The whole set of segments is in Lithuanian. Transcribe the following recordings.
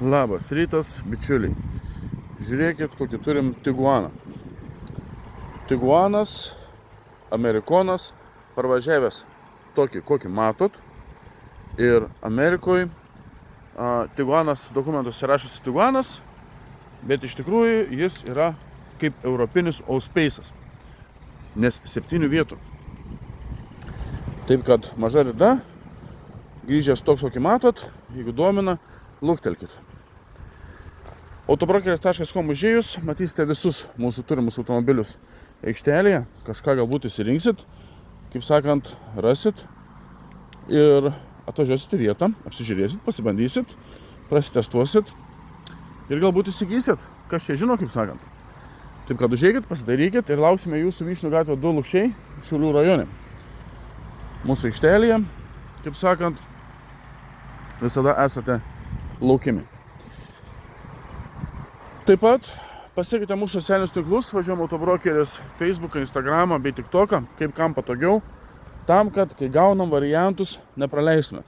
Labas rytas, bičiuliai. Žiūrėkit, kokį turim Tiguaną. Tiguanas, Amerikonas, parvažiavęs tokį, kokį matot. Ir Amerikoje Tiguanas dokumentuose rašosi Tiguanas, bet iš tikrųjų jis yra kaip europinis Allspace'as, nes 7 vietų. Taip kad maža rida, grįžęs toks, kokį matot, jeigu domina, luktelkit. Autobrokeris.com užėjus, matysite visus mūsų turimus automobilius aikštelėje, kažką galbūt įsirinksit, kaip sakant, rasit ir atvažiuosit į vietą, apsižiūrėsit, pasibandysit, prasitestuosit ir galbūt įsigysit, kas čia žino, kaip sakant. Taip kad užeikit, pasidarykit ir lauksime jūsų Vyšnių gatvė 2 Lukšiai, Šiaulių rajone. Mūsų aikštelėje, kaip sakant, visada esate laukiami. Taip pat pasiekite mūsų socialinius tinklus, važiuojam Autobrokeris Facebooką, Instagramą bei TikToką, kaip kam patogiau, tam, kad kai gaunam variantus, nepraleistumėt.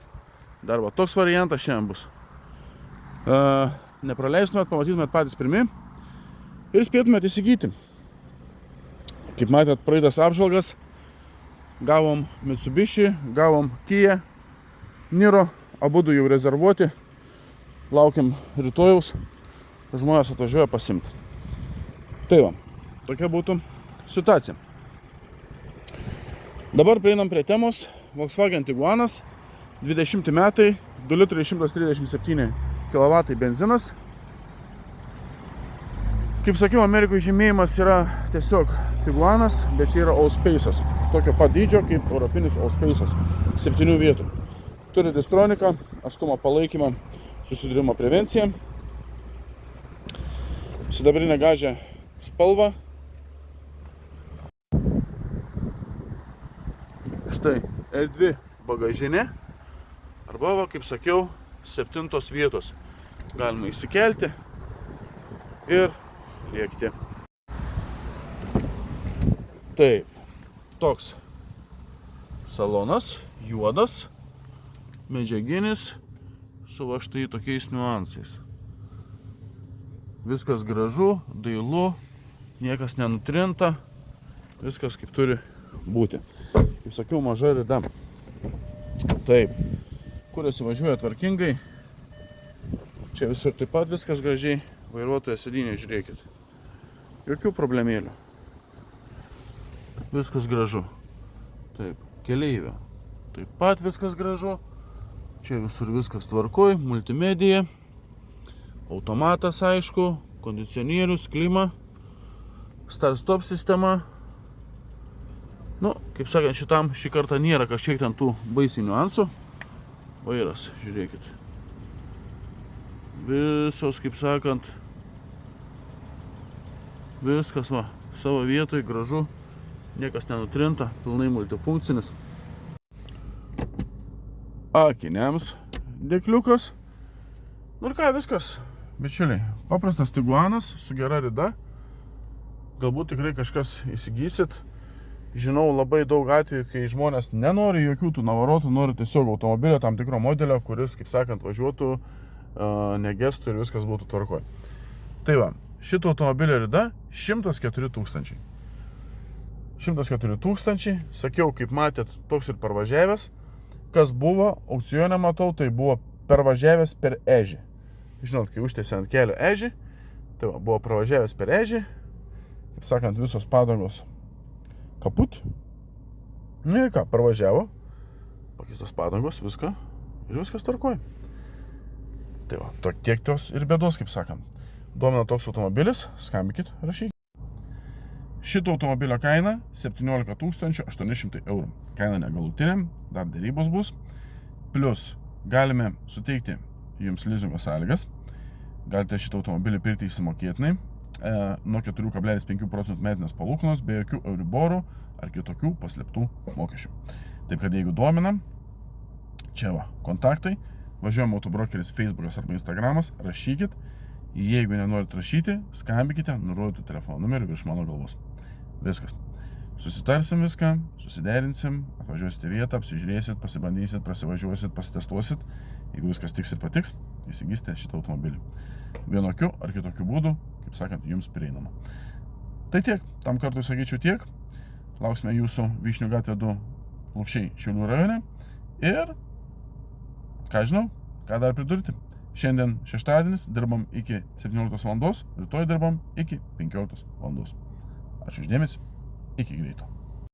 Dar va, toks variantas šiandien bus. Nepraleistumėt, pamatytumėt patys pirmi ir spėtumėt įsigyti. Kaip matėt, praeitas apžvalgas, gavom Mitsubishi, gavom Kia, Niro, abudu jau rezervuoti, laukiam rytojaus, žmonės atvažiuoja pasimti. Tai va, tokia būtų situacija. Dabar prieinam prie temos. Volkswagen Tiguanas, 20 metai, 2 litrai 137 kW benzinas. Kaip sakiau, Amerikoje žymėjimas yra tiesiog Tiguanas, bet čia yra Allspace'as. Tokio pat dydžio kaip europinis Allspace'as, 7 vietų. Turi distroniką, atstumo palaikymą, susidūrimo prevenciją. Sidabrinė gažė spalva. Štai erdvi bagažinė. Arba, va, kaip sakiau, 7 vietos. Galima įsikelti ir lėkti. Taip, toks salonas, juodas, medžiaginis, su va štai tokiais niuansais. Viskas gražu, dailu, niekas nenutrinta, viskas kaip turi būti. Kaip sakiau, maža rida. Taip, kur įsivažiuoja tvarkingai, čia visur taip pat viskas gražiai, vairuotojo sėdynė, žiūrėkit. Jokių problemėlių. Viskas gražu. Taip, keleivio. Taip pat viskas gražu. Čia visur viskas tvarkoj, multimedija. Automatas, aišku, kondicionierius, klima, start-stop sistema. Nu, kaip sakant, šitam šį kartą nėra kažkiek ten tų baisiai niuansų. Vairas, žiūrėkit. Visos, kaip sakant, viskas va, savo vietoj, gražu, niekas nenutrinta, pilnai multifunkcinis. Akiniams dėkliukas. Nu ir ką, viskas. Bičiuliai, paprastas Tiguanas su gera rida. Galbūt tikrai kažkas įsigysit. Žinau labai daug atvejų, kai žmonės nenori jokių tų navarotų, nori tiesiog automobilio tam tikro modelio, kuris, kaip sakant, važiuotų, negestų ir viskas būtų tvarkoj. Tai va, šito automobilio rida 104 000. 104 000, sakiau, kaip matėt, toks ir parvažiavęs. Kas buvo, aukcione matau, tai buvo pervažiavęs per ežį. Žinot, kai užtiesė ant kelio ežį, tai va, buvo pravažiavęs per ežį, kaip sakant, visos padangos kaput. Nu ir ką, parvažiavo, pakeistos padangos, viską ir viskas tvarkoj. Tai va, tiek tos ir bėdos, kaip sakant. Domina toks automobilis, skambinkit, rašykit. Šito automobilio kaina 17 800 eurų. Kaina negalutinė, dar dėrybos bus. Plus galime suteikti jums lizingo sąlygas. Galite šitą automobilį pirkti išsimokėtinai nuo 4,5% metinės palūkanos be jokių euriborų ar kitokių paslėptų mokesčių. Taip kad jeigu domina, čia va, kontaktai, važiuojam Autobrokeris Facebookas arba Instagramas, rašykit. Jeigu nenorit rašyti, skambinkite nurodytų telefono numerį virš mano galvos. Viskas. Susitarsim viską, susiderinsim, atvažiuosite vietą, apsižiūrėsit, pasibandysit, prasivažiuosit, pasitestuosit. Jeigu viskas tiks ir patiks, įsigysite šitą automobilį. Vienokiu ar kitokiu būdu, kaip sakant, jums prieinama. Tai tiek, tam kartui sakyčiau tiek. Lauksime jūsų Vyšnių gatvė 2 Lukšiai Šiaulių rajone. Ir, ką žinau, ką dar pridurti. Šiandien šeštadienis, dirbam iki 17 val. Rytoj dirbam iki 15 val. Ačiū už dėmesį. Iki greito.